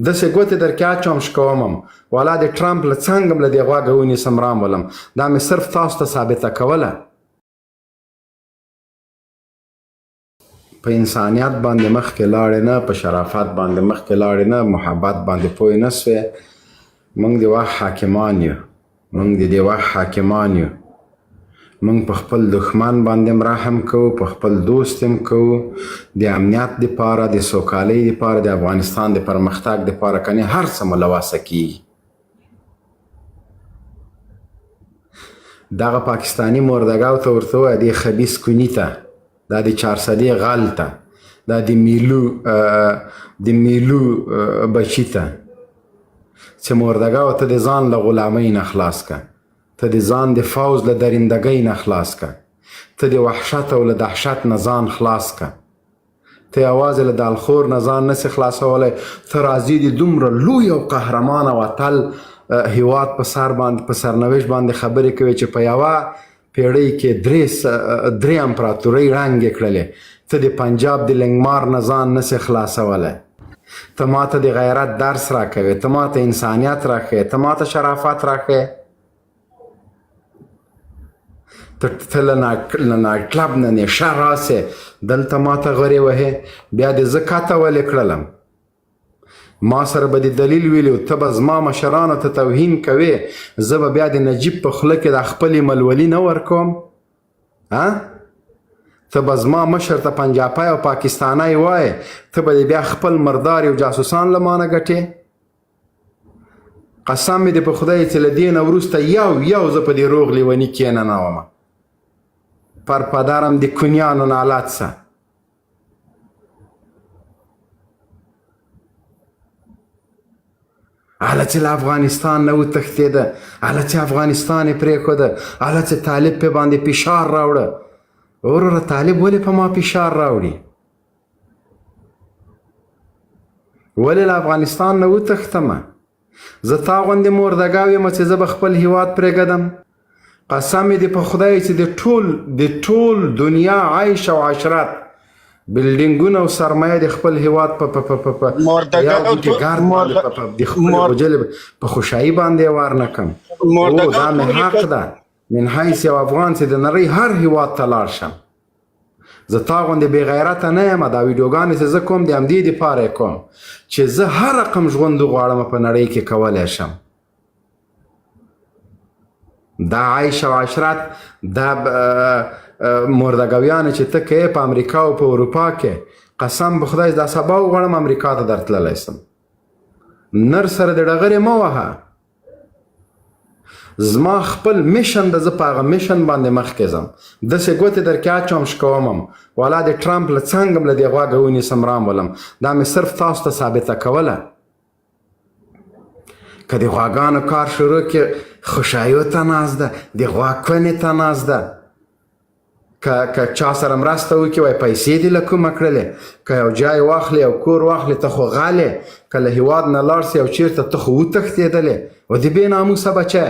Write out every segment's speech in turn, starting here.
داسې ګوتې در کې اچوم شکومم والا د ټرمپ له څنګ له دې غوږه ونیسم رامولم دا مې صرف تاسو ته ثابته کوله په انسانیت باندې مخکې لاړې نه په شرافت باندې مخکې لاړې نه محبت باندې پوه نه سوې موږ د وخت حاکمان یو موږ د دې وخت حاکمان یو موږ په خپل دښمن باندې رحم کوو په خپل دوست هم کوو د امنیت دپاره د سوکالۍ دپاره د افغانستان د پرمختګ دپاره کنې هر څه مو له وسه کیږي دغه پاکستاني مردګاو ته ورته ووایه دې خبیث کوني ته دا د چارسدې غل ته دا د میلو بچي ته چې مردګاو ته د ځان له غلامۍ نه خلاص که ته د ځان د فوز له درندګۍ نه خلاص که ته د وحشت او له دهشت نه ځان خلاص که ته یوازې له دالخور نه ځان نسې خلاصولی ته راځي د دومره لوی او قهرمان او اتل هیواد په سرنوشت باندې خبرې کوي چې په یوه پیړۍ کې درې امپراتورۍ ړنګې کړلې ته د پنجاب د لنګمار نه ځان نسې خلاصولی ته ما ته د غیرت درس راکوې ته ما ته انسانیت راښیې ته ما ته شرافت راښیې ته له نایټ کلب نه نشه راسې دلته ما ته غرې وهې بیا دې زه کته ولې کړلم ما سره به د دلیل ویلي ته به زما مشرانو ته توهین کوې زه به بیا د نجیب په خوله کې د خپلې ملولي نه ورکوم ته به زما مشر ته پنجاپی او پاکستانی وایې ته به بیا خپل مردار او جاسوسان له مانه ګټې قسم مې دې په خدای چې له دې نه وروسته یو زه په دې روغ لیوني کښېننومه پر پدرم د کونیانو نالت سه هله چې له افغانستان نه وتښتېده هله چې افغانستان یې پرېښوده هله چې طالب پې باندې فشار راوړه وروره طالب ولې په ما فشار راوړي ولې له افغانستان نه وتښتمه زه تا غوندې مردګاو یم چې زه به خپل هیواد پرېږدم قسم یې دې په خدای چې د ټول دنیا عیش او عشرت بلډینګونه او سرمایه د خپل هیواد په خوشحایي باندې وار نه کم دا مې حق ده من حیث یو افغان چې د نړۍ هر هیواد ته لاړ شم زه تا غوندې بې غیرته نه یم دا ویډیوګانې چې زه کوم د همدې دپاره یې کوم چې زه هر رقم ژوند وغواړم په نړۍ کې کولی شم دا عیش او عشرت دا مردګاویانې چې ته کوې په امریکا او په اروپا کې قسم به خدای دا سبا وغواړم امریکا ته درتللی سم نر سره د ډغرې مه وهه زما خپل میشن د زه په هغه میشن باندې مخکې ځم داسې ګوتې در کې اچوم شکومم والا د ټرمپ له څنګ له دې غوږه ونیسم رامولم دا مې صرف تاسو ته ثابته کوله که د غواګانو کار شروع کړي خوشحایو ته ناست ده د غوا کونې ته ناست ده که چا سره مرسته وکړي وایي پیسې دې له کومه کړلې که یو جای واخلې او کور واخلې ته خو غلې که له هیواد نه لاړ سې او چېرته ته خو وتښتېدلې و د بې ناموسه بچی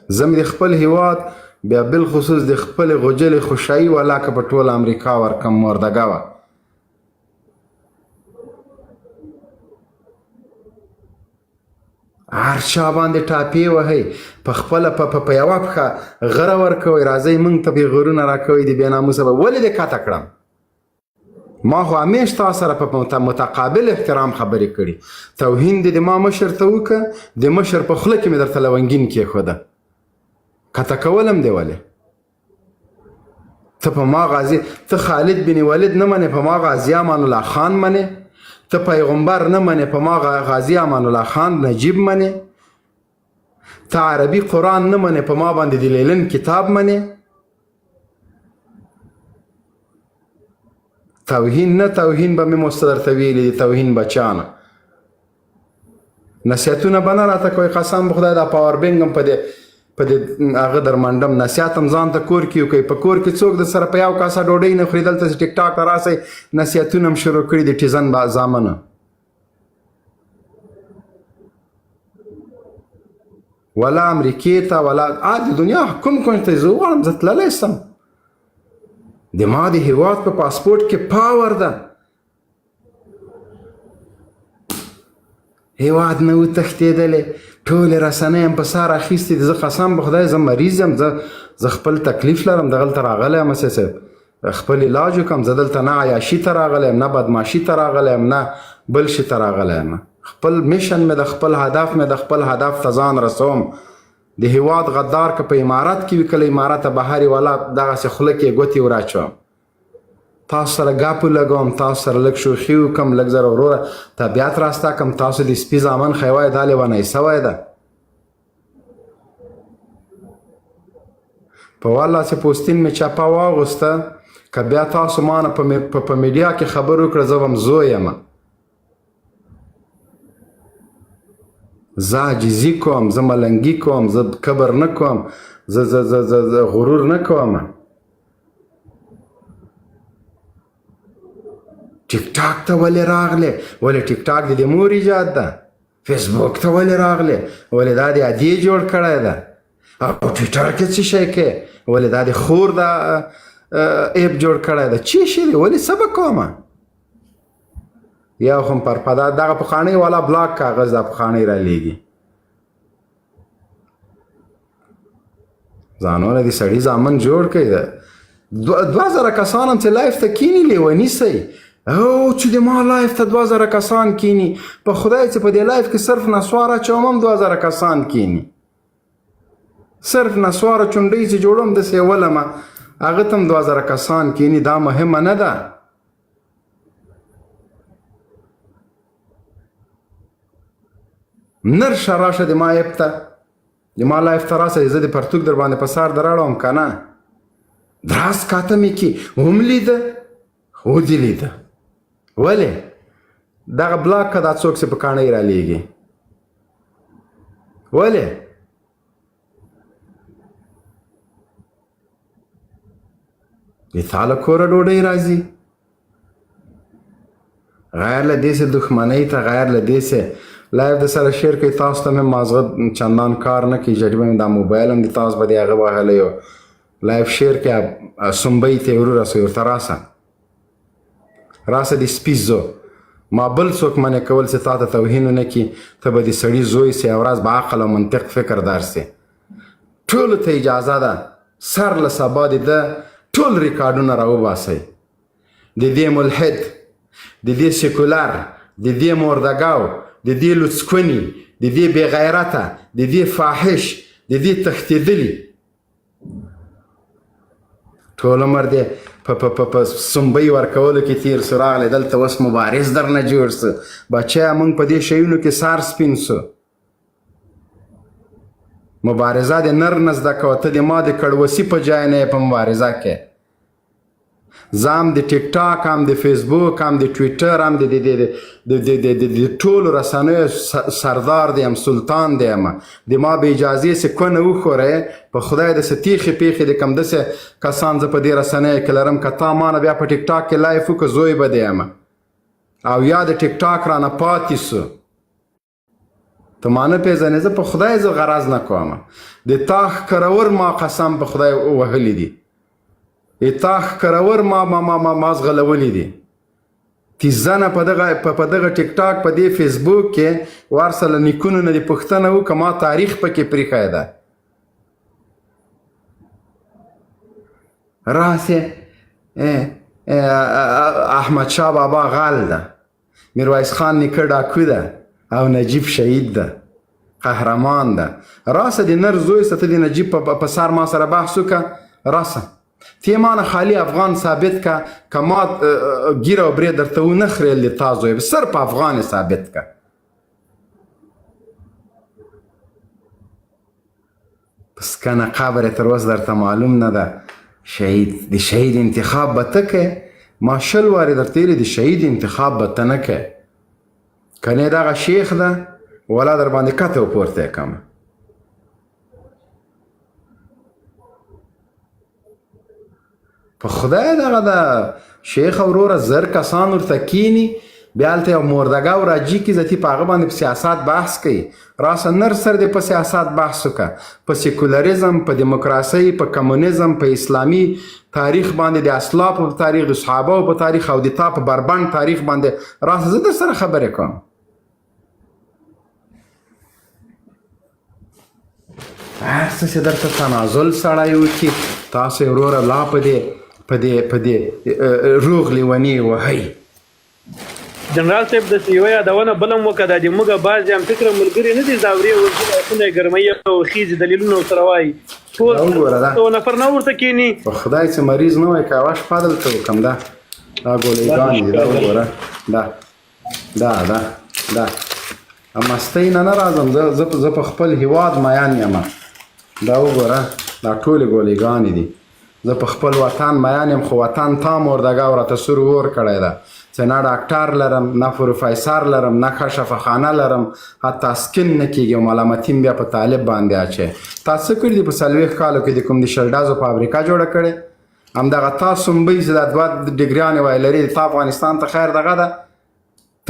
زه مې د خپل هیواد بیا بالخصوص د خپلې غوجلې خوشحایي والا که په ټوله امریکا ورکم مردګاوه هر چا باندې ټاپې وهئ په خپله په یوه پښه غره ورکوئ راځئ موږ ته پیغورونه راکوئ د بې ناموسه به ولې دې کته کړم ما خو همیش تا سره په متقابل احترام خبرې کړي توهین دې د ما مشر ته وکړه د مشر په خوله کې مې درته لونګین کېښوده کته کولم دی ولې ته په ما غازي ته خالد بن ولید نه منې په ما غازي امان الله خان منې ته پیغمبر نه منې په ما غازي امان الله خان نجیب منې ته عربي قرآن نه منې په ما باندې د لیلن کتاب منې توهین نه توهین به مې مست درته ویلي دي توهین بچانه نصیحتونه به نه راته کوئ قسم به خدای دا پاور بینک هم په دې هغه در منډم نصیحت هم ځان ته کور کې وکړئ په کور کې څوک د سره په یو کاسه ډوډۍ نه خوري دلته چې ټیک ټاک ته راسئ نصیحتونه هم شروع کړي د ټیزن زامنه ولا امریکې ته ولا د دنیا کوم کونج ته زه وغواړم زه تللی سم د ما د هیواد په پاسپورټ کې پاور ده. هیواد نه وتښتېدلې، ټولې رسنۍ هم په سر اخیستې دي. زه قسم په خدای زه مریض یم، زه خپل تکلیف لرم. دغلته راغلی یم خپل علاج وکړم. زه دلته نه عیاشي ته راغلی یم، نه بدماشي ته راغلی یم، نه بل شي ته راغلی یم. خپل میشن مې د خپل هدف مې د خپل هدف ته ځان رسوم. د هیواد غدار که په امارت کې وي، کله امارته بهر والا دغسې خوله کې ګوتې وراچوم. تاسو سره ګپ ولګوم، تاسو سره لږ شوخي وکړم، لږ زره وروره طبیعت راسته کړم. تاسو د سپي زامن ښیوی دا لیونۍ سوی ده. په والله چې پوستین مې چپه واغوسته، که بیا تاسو ما نه په میډیا کې خبر وکړه، زه به هم زوی یم. زه عاجزي کوم، زه ملنګي کوم، زه کبر نه کوم، زه غرور نه کوم. ټیک ټاک ته ولې راغلې؟ ولې ټیک ټاک د دې مور ایجاد ده؟ فیسبوک ته ولې راغلې؟ ولې دا د عادي جوړ کړی ده؟ او ټویټر کې څه شی کې؟ ولې دا د خور د ایپ جوړ کړی ده؟ چی شی دی؟ ولې څه به کومه؟ یا خو پر پدا دغه پخوانی والا بلاک کاغذ د پخوانی را لیږي. ځانونه د سړي زامن جوړ کړي ده. 2000 کسان هم چې لایف ته کینی لیوني سئ. او چې د ما لایف ته 2000 کسان کینی، په خدای چې په دې لایف کې صرف نسوار اچوم هم 2000 کسان کینی. صرف نسوار چونډۍ چې جوړوم داسې ولمه، هغه ته هم 2000 کسان کینی. دا مهمه نه ده. نرشه راشه د ما ایپ ته، د ما لایف ته راشه، زه د پرتوک در باندې په سر دراړم که نه. دراس کاته مې کې هم لیده، خو دې لیده. ولې دغه بلاک که دا څوک چې په کاڼۍ را لیږي؟ ولې؟ د تا له کوره ډوډۍ راځي. غیر له دې چې دښمنۍ ته، غیر له دې چې لایف د سره شیر کوي. تاسو ته مې مازغه چندان کار نه کوي. جډي به مې دا موبایل هم د تاسو به د هغه وهلی و لایف شیر کې سنبۍ ته یې ورورسوي، ورته راسه د سپي زو. ما بل څوک منع کول چې تا ته توهین ونه کړي. ته به د سړي زوی سې، یوه ورځ به عقل او منطق فکر دار سې. ټولو ته اجازه ده سر له سبا د ده ټول ریکارډونه راوباسئ. د دې ملحد، د دې سیکولر، د دې مردګاو، د دې لوڅکوني، د دې بې غیرته، د دې فاحش، د دې تښتېدلي، ټول عمر دی په سنبۍ ورکولو کې تیر سو. راغلی دلته اوس مبارز درنه جوړ سو. بچیه موږ په دې شیونو کې سار سپین سو. مبارزه د نر نه زده کوه. ته د ما د کړوسي په جای نه یې په مبارزه کې. زه هم د ټیک ټاک، هم د فیسبوک، هم د ټویټر، هم د ټولو رسنیو سردار دیم، سلطان دیم. د ما به اجازې چې کونه وښورئ، په خدای داسې تیښې پیښې د کوم داسې کسان زه په دې رسنیو کې لرم، که تا ما نه بیا په ټیک ټاک کې لایف وکړه، زوی به دیم او یا د ټیک ټاک رانه پاتې سو. ته ما نه پېژنې. زه په خدای زه غرض نه کوم. د تا ښکرور ما قسم په خدای وهلی دي. تا ښکرور ما زغلولی دي. تیزنه په دغه ټیک ټاک، په دې فیسبوک کې ورسره نیکونو نه دې پوښتنه وکړه، ما تاریخ پکې پرېښی ده. راسې احمدشاه بابا غل ده، میرویس خان نیکه ډاکو ده، او نجیب شهید ده، قهرمان ده. راسه د نر زوی ته د نجیب په سر ما سره بحث وکړه. راسه تی ما نه خالی افغان ثابت که ما ګیره او برې درته ونه خریل د تا زوی، صرف افغان ثابت که. پس کنه قبر تر اوس درته معلوم نه ده. د شهید انتخاب به ته کې. ما 20 وارې درته ویلي د شهید انتخاب به ته نه کې. کنې دغه شیخ ده ولا در باندې کته وپورته یې کړم. په خدای دغه د شیخ وروره 1000 کسان ورته کینی، بیا هلته یو مردګاو راجي کې زه تی په هغه باندې په سیاست بحث کوي راسه نر سر دې په سیاست بحث وکړه په سیکولریزم په دیموکراسۍ په کمونیزم په اسلامي تاریخ باندې د اسلافو په تاریخ د صحابو په تاریخ او د تا په بربند تاریخ باندې راسه زه در سره خبرې کوم هر څه چې درته تنازل سړی وکړي تاسو یې وروره لا په دې روغ لیوني وهئ جنرال صاحب د یوه یادونه بله هم وکړه د موږ بعضې هم فکره ملګري نه دي زاورې ورځي لاسونه یې ګرموي او خیزې دلیلونه ورسره وایي ټول نفر نه ورته کښېني په خدای چې مریض نه وای که یوه شپه دلته وکړم دا ګولېګان دي دا وګوره دا مستۍ نه راځم زه په خپل هیواد میان یم دا وګوره دا ټولې ګولېګانې دي زه په خپل وطن میان یم خو وطن تا مردګاو راته سور ور کړی ده چې نه ډاکټر لرم نه پروفیسر لرم نه ښه شفاخانه لرم حتی سکن نه کېږي ملامتي م بیا په طالب باندې اچوي تا څه کړي دي په 40 کالو کې د کوم د شلډازو فابریکه جوړه کړې همدغه تا سنبۍ چې دا 2 ډګریانې وای لري تا افغانستان ته خیر دغه ده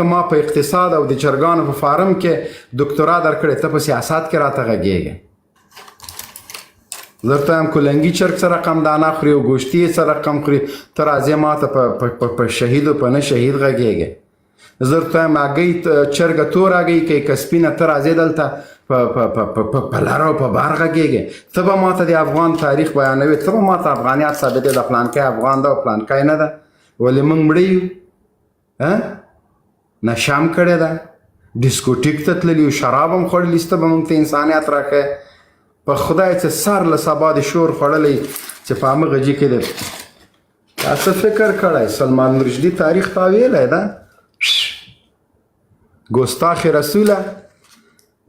ته ما په اقتصاد او د چرګانو په فارم کې ډاکټرا درکړې ته په سیاست کې راته غږېږې درته هم کلنګي چرګ څه رقم دانه خوري او ګوشتي څه رقم خوري ته راځې ما ته په شهید او په نه شهید غږېږې زه درته هم هګۍ چرګه تور هګۍ کوي که سپینه ته راځې دلته په لاره او په بار غږېږې ته به ما ته د افغان تاریخ بیانوي ته به ما ته افغانیت ثابتې د پلانکی افغان ده او پلانکی نه ده ولې موږ مړه یو نشه هم کړې ده ډیسکوټیک ته تللي یو شراب هم خوړلي سته به موږ ته انسانیت راښیې په خدای چې سر له سبا د شور خوړلی چې په همغه جي کې دی تا څه فکر کړی سلمان رشدي تاریخ تا ویلی ده ګستاخ رسوله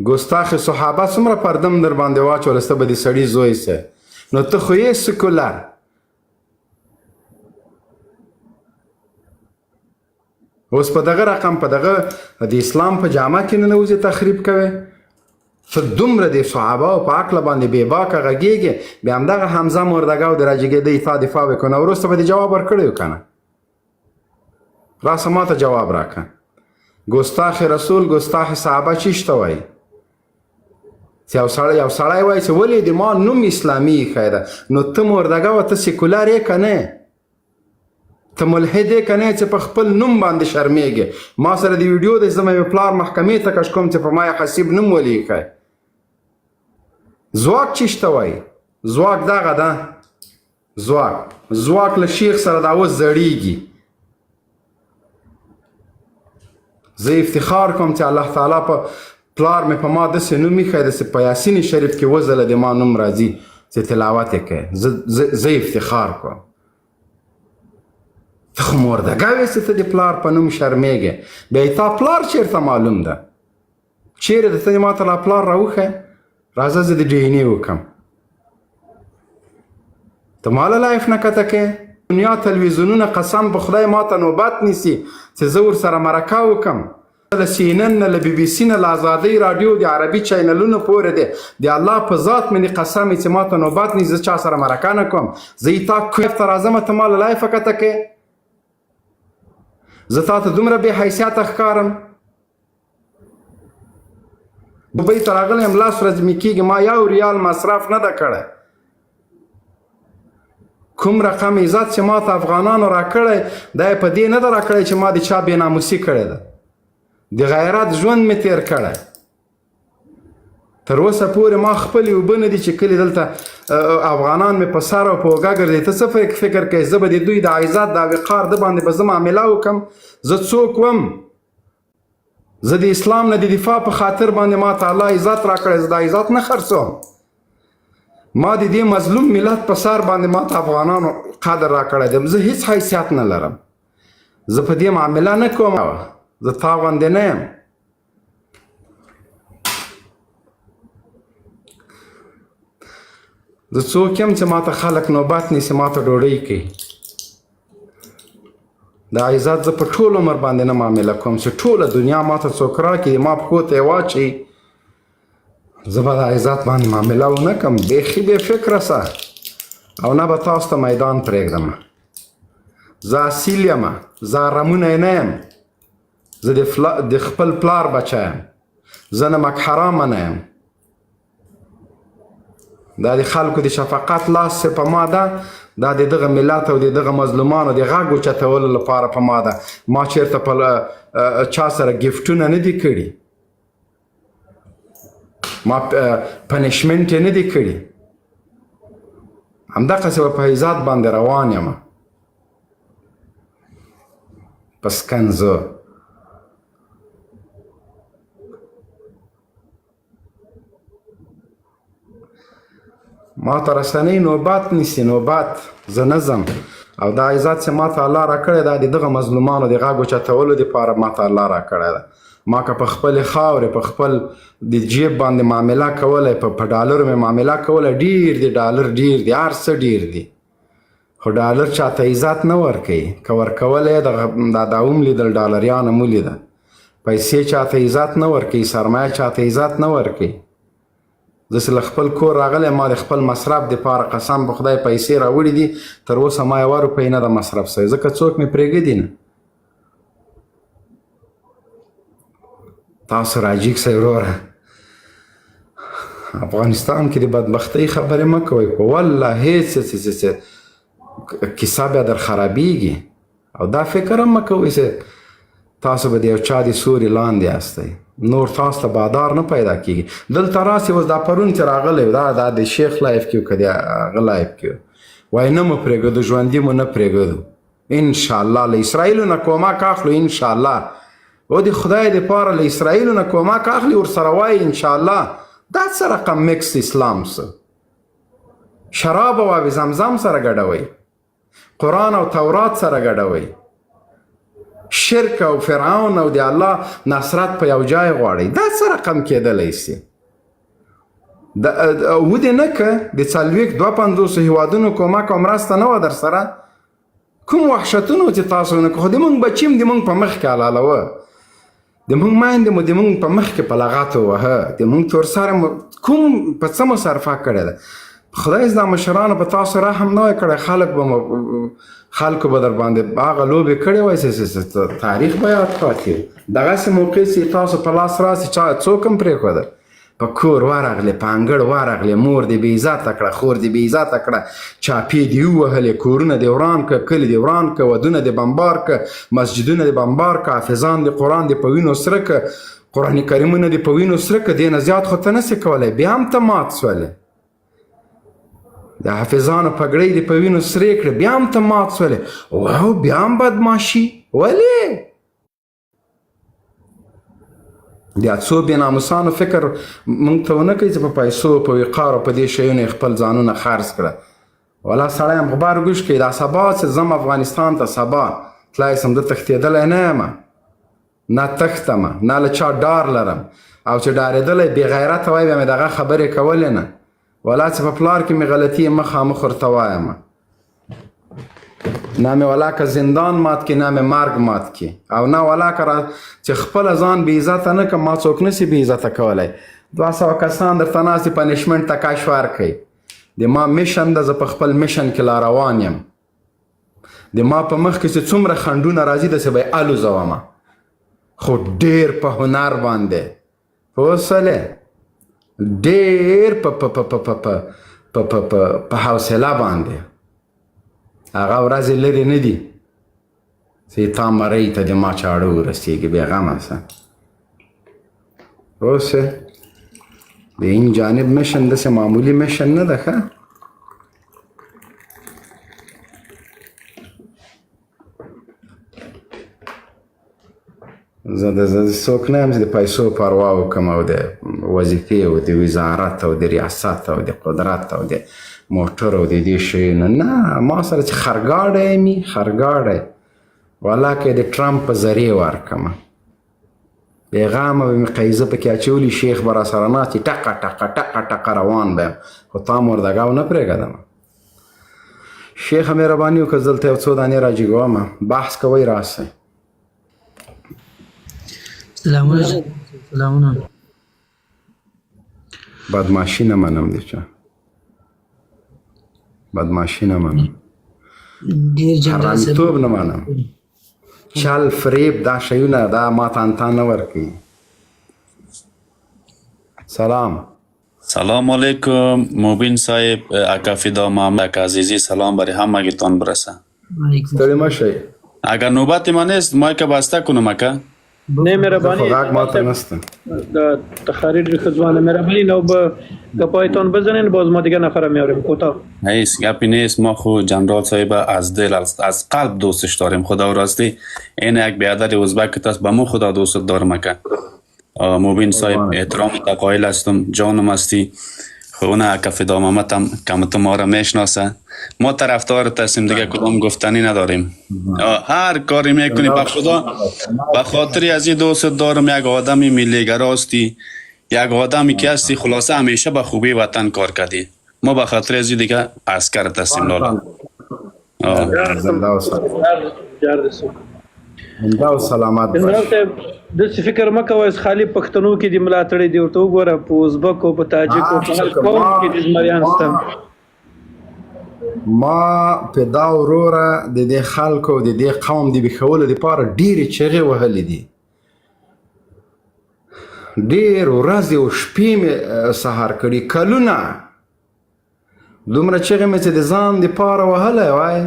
ګستاخ صحابه څومره پردم در باندې واچوله سته به د سړي زوی سه نو ته خو یې سکولر اوس په دغه رقم په دغه د اسلام په جامه کې ننوځې تخریب کوې ته دومره د صحابهو په عقله باندې بېباکه غږېږې بیا همدغه حمزه مردګاو د راجګېدۍ تا دفاع وکړو نو وروسته به دې جواب ورکړی و که نه راسه ما ته جواب راکړه ګستاخ رسول ګستاخ صحابه چیشته وایي چې یو سړی وایي چې ولې د ما نوم اسلامي ایښی ده نو ته مردګاوه ته سیکولر یې که نه ته ملحد یې که نه چې په خپل نوم باندې شرمېږې ما سره د ویډیو د زه مې پلار محکمې ته کش کوم چې په ما یې حسیب نوم ولې ایښی ځواک چیشته وایي ځواک دغه ده ځواک له شیخ سره دا اوس زړیږي زه افتخار کوم چې الله تعالی په پلار مې په ما داسې نوم ایښی داسې په یاسین شریف کې وځله د ما نوم راځي چې تلاوت یې کوي زه افتخار کوم ته خو مردګاوې چې ته د پلار په نوم شرمېږې بیا یې تا پلار چېرته معلوم ده چیرې ده ته دې ما ته لا پلار راوښیه راځه زه د ډي ان اې وکړم ته ما له لایف نه کته کې دنیا تلویزیونونه قسم په خدای ما ته نوبت نیسي چې زه ورسره مرکه وکړم له سی ان ان نه له بي بي سي نه له ازادۍ راډیو د عربي چینلونو پورې دی د الله په ذات مې قسم چې ما ته نوبت نیسي زه چا سره مرکه نه کوم زه یې تا کویف ته راځم ته ما له لایفه کته کې زه تا ته دومره بې حیثیته ښکارم دوبۍ ته راغلی یم 10 ورځې مې کېږي ما یو ریال مصرف نه ده کړی کوم رقم عزت چې ما ته افغانانو راکړی دا یې په دې نه ده راکړی چې ما د چا بېناموسي کړې ده د غیرت ژوند مې تېر کړی تر اوسه پورې ما خپلې اوبه نه دي چې کلي دلته افغانان مې په سر او په اوږه ګرځي ته څه فکر کوې زه به د دوی د عزت د وقار ده باندې به زه معامله وکړم زه څوک وم زه د اسلام نه د دفاع په خاطر باندې ما ته الله عزت راکړی زه د عزت نه خرڅوم ما د دې مظلوم ملت په سر باندې ما ته افغانانو قدر راکړی دی زه هیڅ حیثیت نه لرم زه په دې معامله نه کوم زه تا غوندې نه یم زه څوک یم چې ما ته خلک نوبت نیسي ما ته ډوډۍ کوي د عزت زه په ټول عمر باندې نه معامله کوم چې ټوله دنیا ما ته څوک راکړي ما پښو ته یې واچوي زه به د عزت باندې معامله ونه کړم بیخي بې فکره سه او نه به تاسو ته میدان پرېږدم زه اصیل یم زه ارمونه یې نه یم زه د خپل پلار بچه یم، زه نمک حرامه نه یم. دا د خلکو د شفقت لاس په ما ده، دا د دغه ملت او د دغه مظلومانو د غږ اوچتولو لپاره په ما ده. ما چېرته په چا سره ګفټونه نه دي کړي، ما پنشمنټ یې نه دي کړي، همدقسې به په عزت باندې روان یم په سکنځو. ما ته رسنۍ نوبت نیسي، نوبت زه نه ځم، او دا عزت چې ما ته الله راکړی دا د دغه مظلومانو د غږ اوچتولو دپاره ما ته الله راکړی ده. ما که په خپلې خاورې په خپل د جیب باندې معامله کولی، په ډالرو مې معامله کولی، ډېر دي ډالر، ډېر دي، هر څه ډېر دي، خو ډالر چاته عزت نه ورکوي. که ورکولی دا هم لیدل، ډالریان هم ولیده، پیسې چاته عزت نه ورکوي، سرمایه چاته عزت نه ورکوي. زه چې له خپل کور راغلی، ما د خپل مصرف دپاره قسم په خدای پیسې راوړي دي، تر اوسه ما یوه روپۍ نه ده مصرف سوی، ځکه څوک مې پرېږدي نه. تاسو راجیګ سئ وروره، افغانستان کې د بدبختۍ خبرې مه کوئ، په والله هېڅ کیسه بیا در خرابېږي. او دا فکر هم مه کوئ چې تاسو به د یو چا د سوري لاندې یاستئ، نور تاسو ته بادار نه پیدا کېږي. دلته راسې اوس دا پرون چې راغلی دا د شیخ لایف کې و که د هغه لایف کې و، وایي نه مو پرېږدو، ژوندي مو نه پرېږدو، انشاءالله له اسرائیلو نه کومک اخلو، انشاءالله او د خدای دپاره له اسرائیلو نه کومک اخلي، ورسره وایي انشاءالله. دا څه رقم مکس اسلام څه؟ شراب او آب زمزم سره ګډوئ، قرآن او تورات سره ګډوئ، شرک او فرعون او د الله نصرت په یو ځای غواړئ. دا څه رقم کېدلی سي؟ ودې نه که د 450 هیوادونو کومک او مرسته نه وه در سره، کوم وحشتونو چې تاسو نه که، خو د مونږ بچي هم د مونږ په مخ کې حلالوه، د مونږ میندې مو د مونږ په مخ کې په لغت ووهه، د مونږ تور سره مو کوم په څه مصرفه کړې ده. خدای دا مشرانو په تاسو رحم نه وای کړی، خلکو به در باندې هغه لوبې کړې وای چې تاریخ به یاد پاتې وي. دغسې موقع چې تاسو په لاس راسي څوک هم پرېښوده، په کور ورغلې، په انګړ ورغلې، مور دې بې عزته کړه، خور دې بې عزته کړه، چاپې دې ووهلې، کورونه دې وران کړه، کلي دې وران کړه، ودونه دې بمبار کړه، مسجدونه دې بمبار کړه، حافظان دې قرآن دې په وینو سره کړه، قرآن کریمونه دې په وینو سره کړه، دې نه زیات خو ته نسې کولی، بیا هم ته مات سولې. د حافظانو پګړۍ دې په وینو سرې کړې، بیا هم ته مات سولې. واو، بیا هم بدماشي. ولې؟ د څو بې ناموسانو فکر موږ ته ونه کوي چې په پیسو، په وقارو، په دې شیونو یې خپل ځانونه خرڅ کړه. والا سړی هم غبار ګوش کوي، دا سبا چې ځم افغانستان ته، سبا تلای سم، زه تښتېدلی نه یم، نه تښتم، نه له چا ډار لرم، او چې ډارېدلی بې غیرته وای بیا مې دغه خبرې کولې نه. ولا چې په پلار کې مې غلطي مخامخ ورته وایم، نه مې ولا که زندان مات کړي، نه مې مرګ مات کړي، او نه ولا که چې خپله ځان بې عزته نه کړم، ما څوک نسي بې عزته کولی. 200 کسان درته ناست دي پنشمنټ ته کش ورکوي. د ما میشن ده، زه په خپل میشن کې لا روان یم. د ما په مخ کې چې څومره خنډونه راځي داسې به یې الوزومه، خو ډېر په هنر باندې، پوه شولې، ډېر په حوصله باندې. هغه ورځې لرې نه دي چې تا مرۍ ته د ما چاړه ورسېږي، بېغمه شه. پوه شوې؟ د این جانب میشن داسې معمولي میشن نه ده. ښه، زه څوک نه یم چې د پیسو پروا وکړم، او د وظیفې او د وزارت او د ریاست او د قدرت او د موټر او د دې شیونو نه. ما سره چې خرګاډی مي، خرګاډی والا که د ټرمپ په ذریعې ورکړمه، بېغمه به مې قیزه پکې اچولي، شیخ به راسره ناست وي، ټقه ټقه ټقه ټقه روان به یم، خو تا مردګاو نه پرېږدم. شیخه مهرباني وکړه، زه دلته یو څو دانې راجګومه، بحث کوئ راسئ. سلامونه. بدماشي نه منم دی چا، بدماشي نه منم، ډېر جنرال حرامیتوب نه منم، چل فریب دا شیونه دا ما تانتا نه ورکوي. سلام علیکم مبین صاحب. اکا فدا محمد اکا عزیزی سلام برای همگیتان برسه. ستړي مشئ. اگر نوبت ما نیست مایک بسته کنم اکا. نه مهربانی خو غږ ماته نسته. د تخارج خزوانه مهربانی نو به کپایتون بزنین باز ما دیگه نفر میاریم کوتاه. نیست گپی نیست. ما خود جنرال صاحب از دل از قلب دوستش داریم. خدا راستی این یک بیادر ازبک است به ما خدا دوست دارم اکا. مبین صاحب احترام تا قائل هستم. جانم هستی. خونه اکا فدا محمد هم کم ما را میشناسه. ما طرفدار هستیم دیگه کدام گفتنی نداریم. هر کاری میکنی به خدا به خاطر از این دوست دارم. یک آدمی ملیگراستی، یک آدمی که هستی خلاصه همیشه به خوبی وطن کار کردی. ما به خاطر از این دیگه عسکر هستیم لالا. زنده او سلامت باش. داسې فکر مه کوئ خالي پښتنو کې دې ملاتړي دي ورته وګوره په ازبکو په تاجکو په هر قوم کې دې زمریان شته. ما پیدا وروره د دې خلکو د دې قوم د بیښولو دپاره ډېرې چغې وهلې دي. ډېر ورځې او شپې مې سهار کړي کلونه. دومره چغې مې چې د ځان دپاره وهلی وای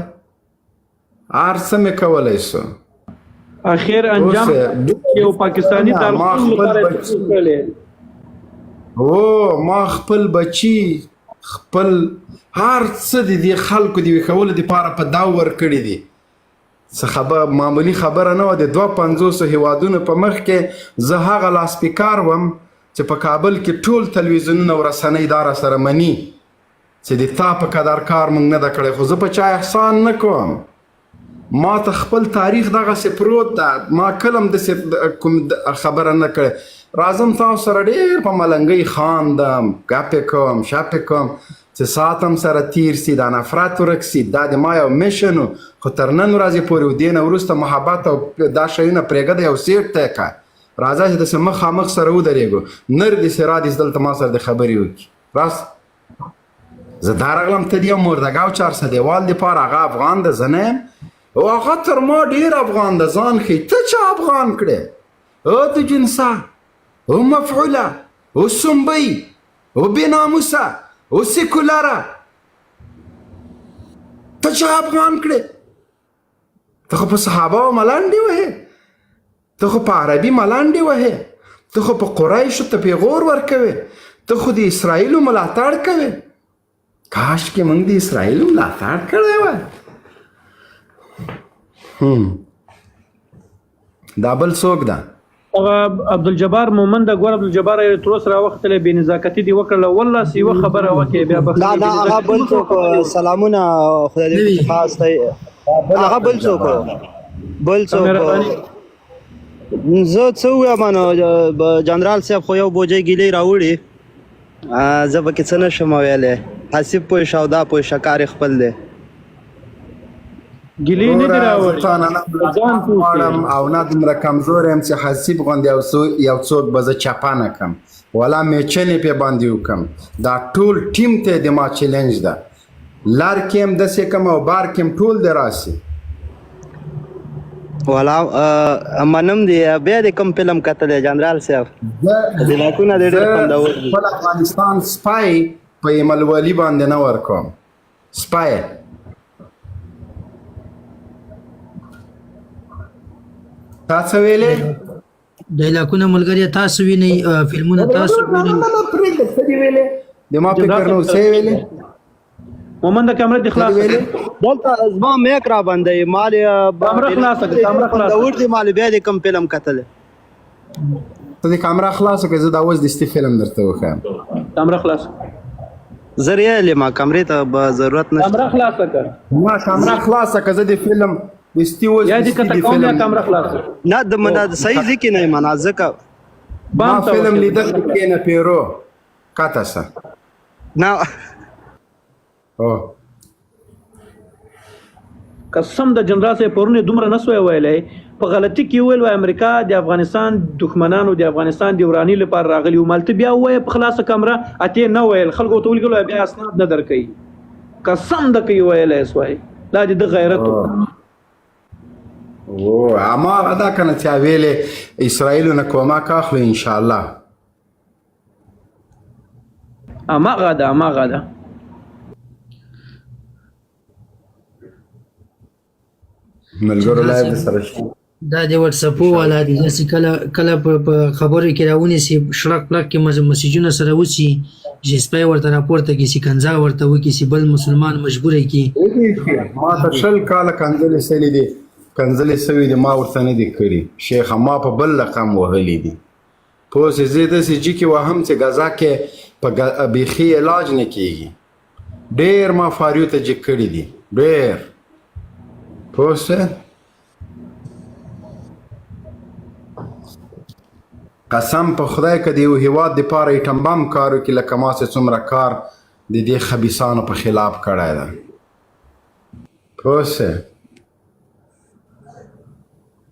هر څه مې کولی سو. اخر انجام یو پاکستانی تعلقون لپاره کړلی. ما خپل بچي خپل هر څه د دې خلکو د ویښولو دپاره په دا ورکړي دي. څه معمولي خبره نه وه. د 250 هیوادونو په مخ کې زه هغه لاسپیکار وم چې په کابل کې ټول تلویزیونونه او رسنۍ دا راسره مني چې د تا په قدر کار موږ نه ده کړی. خو زه په چا احسان نه کوم. ما ته خپل تاریخ دغسې پروت ده. ما کله هم داسې کوم خبره نه کړې. راځم تاسو سره ډېر په ملنګۍ خاندم، ګپې کوم، شپې کوم چې ساعت هم سره تیر سي، دا نفرت ورک سي. دا د ما یو میشن و. خو تر نن ورځې پورې و دې نه وروسته محبت او دا شیونه پرېږده یو سیټ ته یې کړه. راځه چې داسې مخامخ سره ودرېږو. نر دې سې رادې دلته ما سره د خبرې وکړي. راست زه دا راغلم ته د یو مردګاو چارسدیوال دپاره هغه افغان ده، زه نه یم. او هغه تر ما ډېر افغان ده. ځان ښیي. ته چا افغان کړې؟ او د جنسه او مفعوله او سنبۍ او بېناموسه او سیکولره ته چا افغان کړې؟ ته خو په صحابه ملنډې وهې. ته خو په عربي ملنډې وهې. ته خو په قریشو ته پیغور ورکوې. ته خو د اسرائیلو ملاتړ کوې. کاشکې موږ د اسرائیلو ملاتړ کړی وای. دا بل څوک ده؟ هغه عبدالجبار مومند ده. ګور عبدالجبار یې تر اوسه راوختلی بې نزاکتي دې وکړله. والله چې یوه خبره وکړې بیا نه هغه بل څوک. سلامونه خدای دې خاص دی. هغه بل څوک زه څه ووایم نو جنرال صاحب خو یو بوجۍ ګیلې راوړي. زه پکې څه نشم ویلی. حسیب پوه شه او دا پوه شه کار یې خپل دی. ګیلې نه دي راوړي. او نه دومره کمزور یم چې حسیب غوندې یو څوک به زه چپانه کړم ولا میچنې پې باندې وکړم. دا ټول ټیم ته د ما چیلنج ده. لار کې هم داسې کوم او بار کې هم ټول دی راسي. والا منم دی. بیا دې کوم فلم کتلی جنرال صاحب؟ دلاکونه دې ډېر خوندور دي. خپل افغانستان سپای په ایملولي باندې نه ورکوم. سپای تاسو ویلې ډایلاګونه ملګری تاسو وینئ، فلمونه تاسو وینئ. د ما فکر نو څه ویلې مومند کیمرې د خلاص دلته زما میک را باندې مال کیمرې خلاص اور دي مال بیا دې کوم فلم کتل؟ ته د کیمرا خلاص کړه. زه دا اوس د استي فلم درته وښیم. کیمرې خلاص ذریعہ لما کیمرې ته به ضرورت نشته. کیمرې خلاص کړه. ما کیمرا خلاص کړه. زه د فلم استي اوس یا دې کته کوم یا کیمرې خلاص نه د مدد صحیح ځکه نه معنا ځکه ما فلم لیدل کې نه پیرو کاته سه نه. او قسم د جنرال صاحب پرونه دومره نسوي ویلای. په غلطي کې ویل و امریکا د افغانستان دښمنانو د افغانستان د ورانی لپاره راغلی و. مالته بیا وای په خلاصه کیمرا اته نه ویل. خلکو ته ویل بیا اسناد نه درکې. قسم د کوي ویلای سوای. دا د غیرت او هماغه ده که نه چې ویلې اسرائیلو نه کومک اخلو انشاءالله. هماغه ده ملګرو لایو سره شي دا د واتساپ والا دي چې کله په خبرو کې راونیسي شړک پلک کې مسیجونه سره وسی چې سپای ورته راپورته کې سي کنځا ورته وکي سي بل مسلمان مجبور کی ما ته شل کاله کنځلې سلی دي کنځلې سوي دي ما ورته نه دي کړي شیخ ما په بل رقم وهلي دي پوه سې زه داسې جي کې وهم چې غزا کې په بیخي علاج نه کېږي ډېر ما فاریو ته جي کړي دي ډېر پوه سې قسم په خدای که د یو هیواد دپاره ایټم بم کار وکړي لکه ما چې څومره کار د دې خبیثانو په خلاف کړی ده پوه سې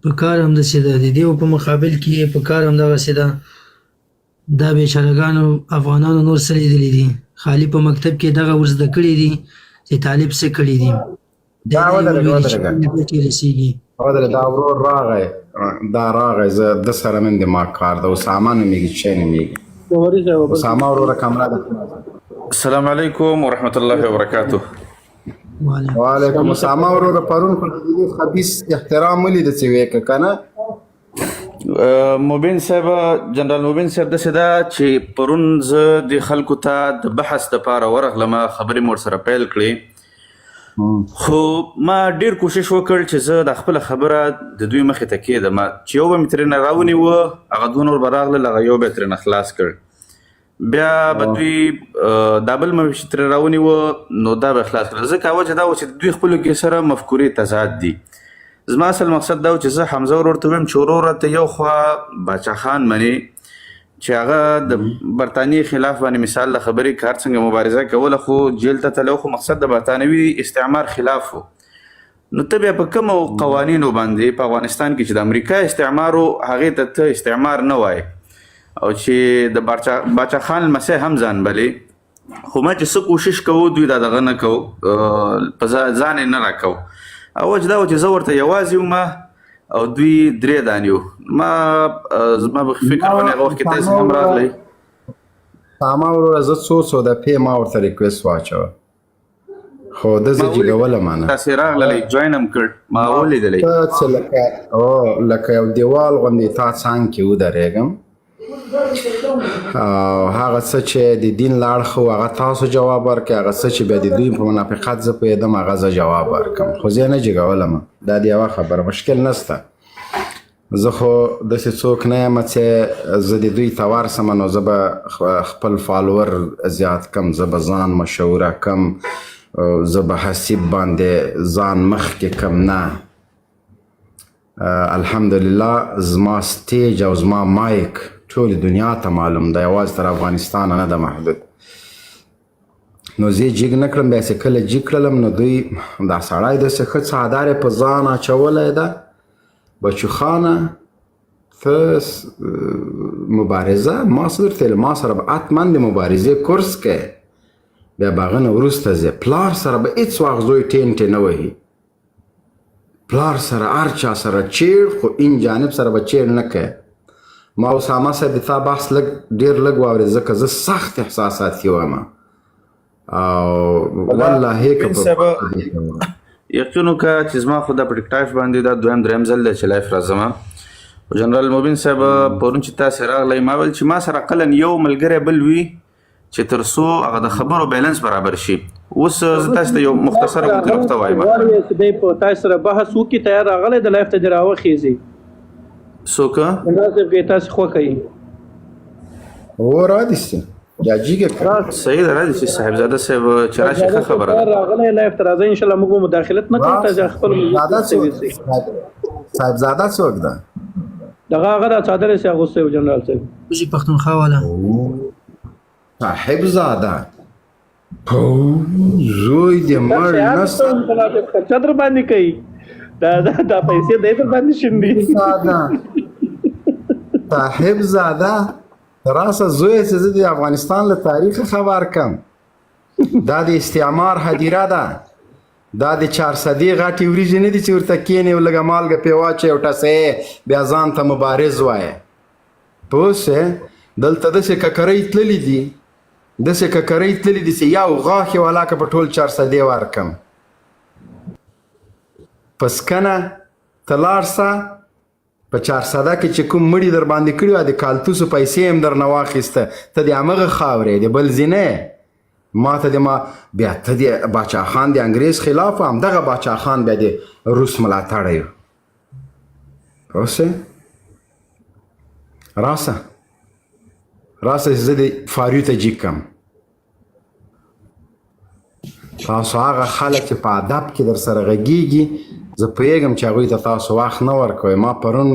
په کار همداسې ده د دې په مقابل کې په کار همدغسې ده دا بیچارهګانو افغانانو نور څه لیدلي دي خالي په مکتب کې دغه ور زده کړي دي چې طالب څه کړي دي دا ورور راغی زه د سره من د ما کار ده اسامه نومیږي چې نومیږي اسامه وروره کامره ده. السلام علیکم ورحمت الله وبرکاته. وعلیکم اسامه وروره پرون پر دې خبیث احترام ولید چې وې کنه مبین صاحب جنرال مبین صاحب داسې ده چې پرون زه د خلکو ته د بحث دپاره ورغلم خبرې مو ورسره پیل کړې خو ما ډیر کوشش وکړ چې زه د خپل خبره د دوی مخې ته کېدم چې یو به مې ترېنه راونیوه هغه دوه نور به راغلل هغه یو به یې ترېنه خلاص کړ بیا به دوی دا بل مې چې ترې راونیوه نو دا به خلاص کړل ځکه وجه دا و چې دوی خپلو کې سره مفکورې تضاد دي. زما اصل مقصد دا و چې زه حمزه ورور ته ویم چې ورور ته یو خوا باچا خان مني چې هغه د برطانیې خلاف باندې مثال د خبرې کار څنګه مبارزه کوله خو جیل ته تلو خو مقصد د برطانوي استعمار خلاف و نو ته بیا په کومو قوانینو باندې په افغانستان کې چې د امریکا استعمار و هغې ته استعمار نه وایي او چې د باچا خان لمسی هم ځان بلې خو ما چې څه کوشش کوو دوی دا دغه نه کوو په ځان یې نه راکوو او وجه دا و چې زه ورته یوازې وم او دوی درې دانیو زما به فکر باندې هغه وخت کې تاسې هم راغلی ساما وروره زه څو دفعې ما ورته ریکویسټ واچوه خو ده زه جګولم نه تاسې راغللی جوین هم کړ ما ولیدلی ته چې لکه یو دیوال غوندې تا څنګ کې ودرېږم او هغه څه چې د دین له اړخه و هغه تاسو جواب ورکړئ هغه څه چې بیا د دوی په منافقت زه پوهېدم هغه زه جواب ورکړم خو زه یې نه جګولم دا د یوه خبره مشکل نشته زه خو داسې څوک نه یم چې زه د دوی ته ورسم نو زه به خپل فالوور زیات کم زه به ځان مشهوره کم زه به حسیب باندې ځان مخکې کم نه الحمدلله زما سټیج او زما مایک ټول دنیا ته معلوم ده یوازې تر افغانستان نه ده محدود نو زه یې جګ نه کړم بیا چې کله جګ کړلم نو دوی دا سړی داسې ښه څادر یې په ځان اچولی ده بچو خانه ته مبارزه ما څه درته ویل ما سره به حتما د مبارزې کورس کوې بیا به هغه نه وروسته ځې پلار سره به هېڅ وخت زوی ټینټې نه وهي پلار سره هر چا سره چیړ خو این جانب سره به چیړ نه کوې ما اسامه صاحب د تا بحث ډېر لږ واورېد ځکه زه سخت احساساتي وم او والله یقین وکړه چې زما خو دا په ټیک ټاک باندې دا دویم دریم ځل دی چې لایف راځم جنرال مبین صاحب پرون چې تاسې راغلی ما ویل چې ما سره قلن یو ملګری بل وي چې تر څو هغه د خبرو بیلنس برابر شي اوس زه تاسو ته یو مختصره غوندې نقطه وایم چې دی په تاسو سره بحث وکړي تیار راغلی د لایف ته دې راوخیږي څوک جنرال صاحب کې تاسو خوښوي هو را دي سي یا جیګه کړه صحیح ده را دي سي صاحبزاده صاحب چې راشي ښه خبره ده راغلی لایف ته راځئ انشاءالله موږ به مداخلت نه کوو تاسې خپل صاحبزاده څوک ده دغه هغه د څادر یې اغوستی و جنرال صاحب وزي پښتونخوا والا صاحبزاده زوی دې مړ نسته چتر باندې کوي دا پیسې دی در باندې شیندي صاحبزاده راسه زوی چې زه د افغانستان له تاریخ خبر کم دا د استعمار هدیره ده دا د 400 غټې وریجې نه دي چې ورته کښېنې او لږه مالګه پرې واچوې او ټسې بیا ځان ته مبارز وایې پوه شوې دلته داسې ککرۍ تللي دي چې یو غاښ یې ولاکه په ټول 400 ورکم پسکنه ته لاړ سه په 400 کې چې کوم مړي در باندې کړي وه د کالتوسو پیسې هم درنه واخیسته ته د همغه خاورې د بل ځای نه ما ته بیا ته د باچا خان د انګریز خلاف همدغه باچا خان بیا د روس ملاتړی و پوه شوې راسه زه د فاریو ته جیک کم تاسو هغه خلک چې په ادب کې در سره غږیږي زه پوهېږم چې هغوی ته تاسو وخت نه ورکوئ ما پرون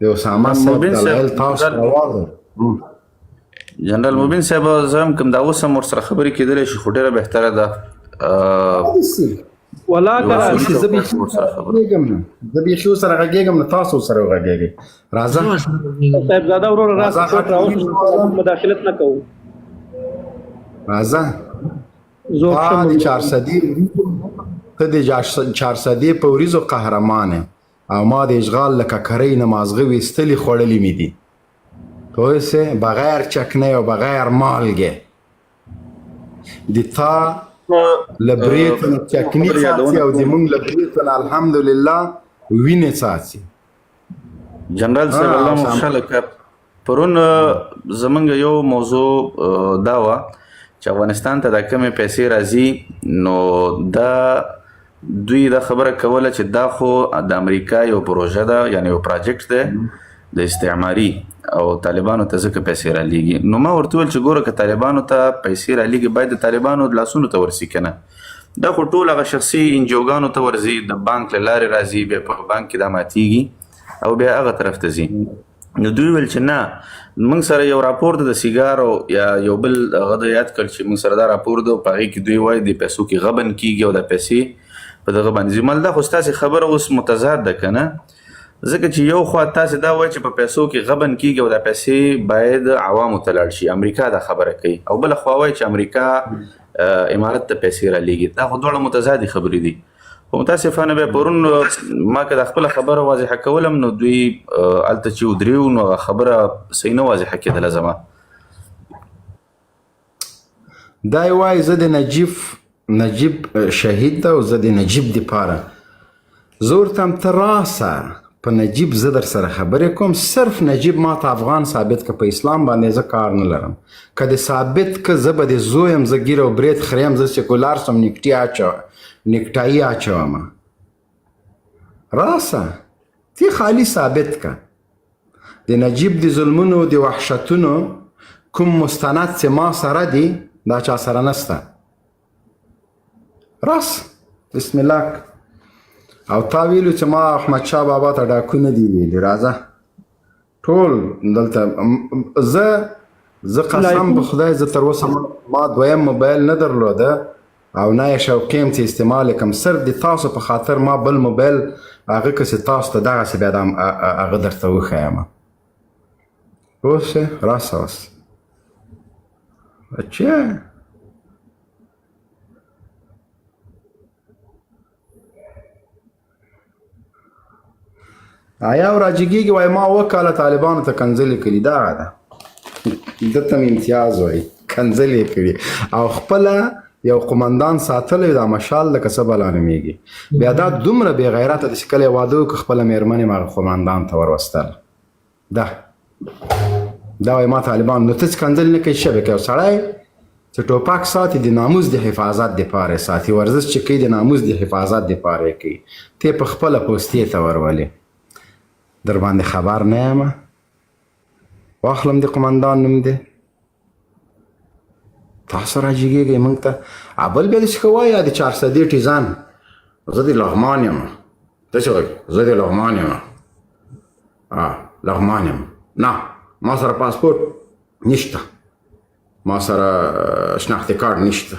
د اسامه صاحب دلایل تاسو ته واورئ جنرال مبین صاحب زه هم کوم دا اوس هم ورسره خبرې کېدلی شي خو ډېره بهتره ده ولا که زه بیخي ورسره غږېږم نه تاسو ورسره وغږېږئ راځه صاحبزاده وروره راسه کوټ راوځو مداخلت نه کوو راځه تا د 400 په وریځو قهرمان او ما د اشغال له ککرۍ نه مازغه ویستلي خوړلي مې دي پوه شوې بغیر چکنۍ او بغیر مالګې د تا له برېتو نه چکني څاڅي او زموږ له برېتو نه الحمدلله وینې څاڅي جنرال صاحب الله مو خوشحاله کړه پرون زمونږ یو موضوع دا وه چې افغانستان ته دا کمې پیسې راځي نو دا دوی دا خبره کوله چې دا خو د امریکا یو پروژه ده یعنی یو پراجکټ دی د استعماري او طالبانو ته ځکه پیسې رالیږي نو ما ورته ویل چې ګوره که طالبانو ته پیسې رالیږي باید د طالبانو لاسونو ته ورسي که نه دا خو ټول هغه شخصي انجوګانو ته ورځي د بانک له لارې راځي بیا په بانک کې دا ماتیږي او بیا هغه طرف ته ځي نو دوی ویل چې نه موږ سره یو راپور ده د سیګارو یا یو بل هغه د یاد کړ چې موږ سره دا راپور ده په هغې کې دوی وایي د پیسو کې غبن کېږي او دا پیسې په دغه باندې ځي مال دا خو ستاسې خبره اوس متضاد ده که نه ځکه چې یو خوا تاسې دا وایي چې په پیسو کې غبن کېږي او دا پیسې باید عوامو ته لاړ شي امریکا دا خبره کوي او بله خوا وایي چې امریکا امارت ته پیسې رالیږي دا خو دواړه متضادې خبرې دي خو متاسفانه بیا پرون ما که د خپله خبره واضحه کولم نو دوی هلته چې ودرېو نو هغه خبره صحیح نه واضحه کېدله زما دا یې وایي زه د نجیب شهید ده او زه د نجیب دپاره زه ورته هم ته راسه په نجیب زه در سره خبرې کوم صرف نجیب ما ته افغان ثابت که په اسلام باندې زه کار نه لرم که د ثابت که زه به د زویم زه ګیر او برید خریم زه سیکولار سم نیکټایي اچوم راسه تی خالی ثابت که د نجیب د ظلمونو د وحشتونو کوم مستند چې ما سره دي دا چا سره نسته راس بسم الله او تا ویلو چې ما احمد شاه بابا ته ډاکونه دي ویلي راځه ټول دلته زه قسم به خدای زه تر اوسه ما دویم موبایل نه درلوده او نه یې شوقي یم چې استعمال یې کړم صرف د تاسو په خاطر ما بل موبایل هغه که چې تاسو ته دغسې بیا هغه درته وښیم پوه شوې راسه اوس بچیه آیا او راجګېږي وایي ما اوه کاله طالبانو ته کنځلې کړي دغه ده ده ته مې امتیاز وایي کنځلې کړي او خپله یو قمندان ساتلی دا مشال لکه څه بلا نومېږي بیا دا دومره بې غیرته ده چې کله یې واده وکړو خپله مېرمن یې هغه قمندان ته وروستل دا وایي ما طالبان نو ته چې کنځلې نه کوي ښه به کوي سړی چې ټوپک ساتي د ناموس د حفاظت دپاره یې ساتي ورزش چې کوي د ناموس د حفاظت دپاره یې کوي ته یې په خپله پوستې ته ورولې در باندې خبر نه یم واخلم د قمندان نوم دی تاسو راجګېږئ موږ ته بل بیا داسې ښه وایي د 400 ټیزان زه د لغمان یم ته څه وایي زه د لغمان یم لغمان یم نه ما سره پاسپورت نشته ما سره شناختي کارت نشته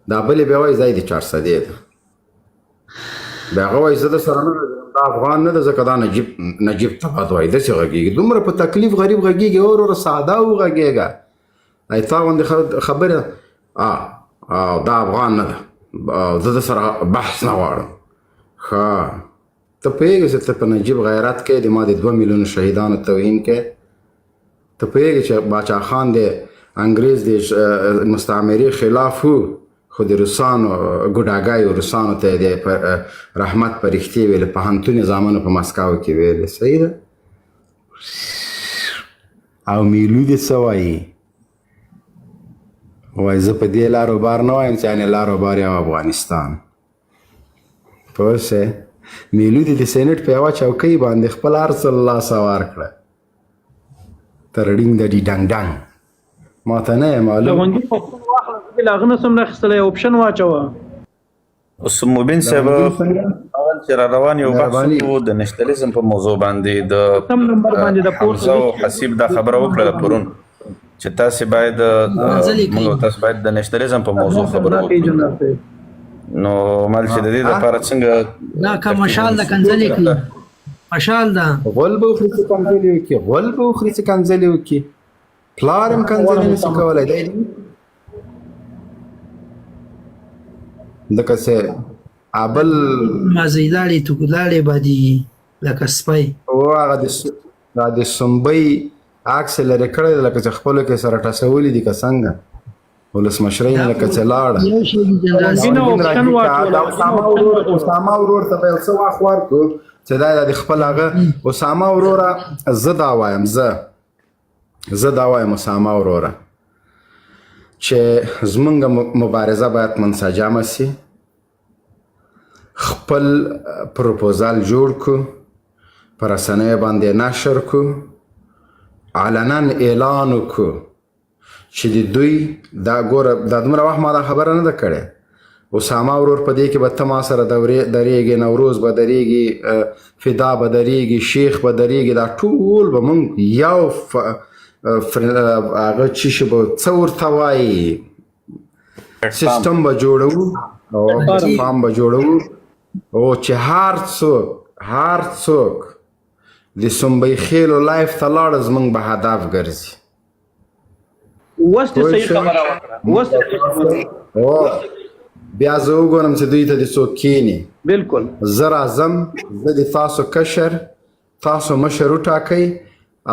دا بلې بیا وایي ځای د 400 ده بیا هغه وایي زه د سره نه دا افغان نه ده ځکه دا نجیب ته بد وایي داسې غږېږي دومره په تکلیف غریب غږېږي وروره ساده وغږېږه تا غوندې خبره دا افغان نه ده او زه د سره بحث نه غواړم. ښه ته پوهېږې چې ته په نجیب غیرت کې د ما د 2 میلیونو شهیدانو توهین کې، ته پوهېږې چې باچا خان د انګریز د مستعمرې خلاف و، خو د روسانو ګوډاګیو روسانو ته د رحمت پرښتې ویلې، پوهنتون زامنو په مسکو کې ویلې. صحیح ده. او میلو دې څه وایي؟ وایي زه په دې لاروبار نه وایم چې یعنې لاروبار یو افغانستان. پوه شوې؟ میلو دې د سینټ په یوه چوکۍ باندې خپل هر څه له لاسه ورکړه، تر ډینګ د ډي ډنګ ډنګ. ما ته نه یې معلوم. لونګي پښتون واخله، له هغه نه سم راخیستلی، اپشن واچوه. اوس مبین صاحب اول چې را روان یو بحث وکړو د نشنلیزم په موضوع باندې، د حمزه او حسیب دا خبره وکړه پرون چې تاسې باید د نشنلیزم په موضوع خبره وکړو. نو مال چې د دې لپاره څنګه دا که مشال د کنځلې کړي، مشال ده غول به وخوري چې کنځلې وکړي، غول به وخوري چې کنځلې وکړي، پلار هم کنځلې نشي کولی. دی لکه چې ابل مازی لاړې توکلاړې بادېږي لکه سپی. او هغه د سنبۍ عکس یې لرې کړی دی، لکه چې خپلو کې سره ټسولي دي که څنګه ولسمشرۍ نه لکه چې لاړه. اسامه ورور ته به یو څه وخت ورکړو چې دا د خپل هغه اسامه وروره، زه دا وایم اسامه وروره چې زمونږ مبارزه باید منسجمه سي، خپل پروپوزال جوړ کو، په رسنیو باندې نشر کو، علنا اعلان وکړو چې د دوی دا ګوره دا دومره وخت ما دا خبره نه ده کړې، اسامه ورور په دې کې به ته ما سره درېږي، نوروز به درېږي، فدا به درېږي، شیخ به درېږي، دا ټول به مونږ یو هغه چې شي به څه ورته وایي سیستم به جوړوو او پلتفارم به جوړوو، او چې هر څوک د سنبۍ خیلو لایف ته لاړه زمونږ به هدف ګرځي. اوس دې صحیح خبره وکړه. بیا زه وګورم چې دوی ته د څوک کیني. بالکل زه راځم، زه د تاسو کشر، تاسو مشر وټاکئ،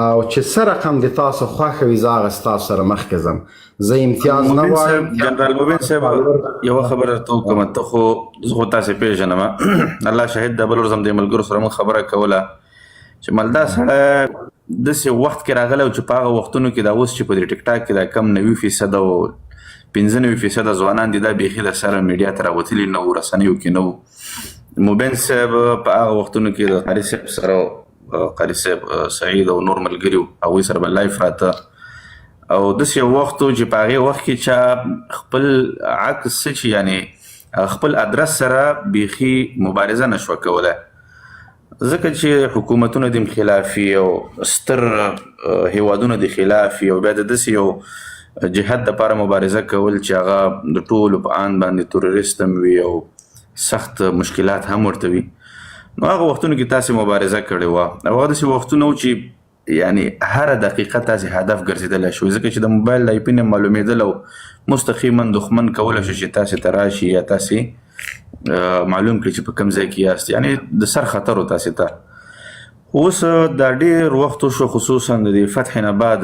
او چې څه رقم د تاسو خوښه وي زه هغه ستاسو سره مخکې ځم. زه امتیاز نه غواړم. جنرال مبین صاحب یوه خبره درته وکړم، ته خو زه خو تاسې پېژنم، الله شاهد ده، بل ورځ هم د ملګرو سره موږ خبره کوله چې مالدا سړی داسې وخت کې راغلی او چې په هغه وختونو کې دا اوس چې په دې ټیک ټاک کې دا کم 90% او 95% ځوانان دي دا بیخي د سره میډیا ته راوتلي نه وو، رسنیو کې نه وو. مبین صاحب په هغه وختونو کې د قاري صاحب سره قاري صاحب سعید او نور ملګري وو، هغوی سره به لایف راته، او داسې یو وخت و چې په هغې وخت کې چا خپل عکس چې یعنې خپل ادرس سره بیخي مبارزه نه شوه کولی، ځکه چې حکومتونه د خلافي او ستر هیوادونه د خلافي او بیا د داسې یو جهاد دپاره مبارزه کول چې هغه د ټولو په آن باندې تروریست هم وي او سخت مشکلات هم ورته وي. نو هغه وختونو کې تاسې مبارزه کړې وه، او هغه داسې وختونه و چې یعنې هره دقیقه تاسې هدف ګرځېدلی شوی، ځکه چې د موبایل د IP نه معلومېدل او مستقیما دښمن کولی شو چې تاسې ته راشي یا تاسې معلوم کړي چې په کوم ځای کې یاست، یعنې د سر خطر و تاسې ته. اوس دا ډېر وخت وشو، خصوصا د فتح نه بعد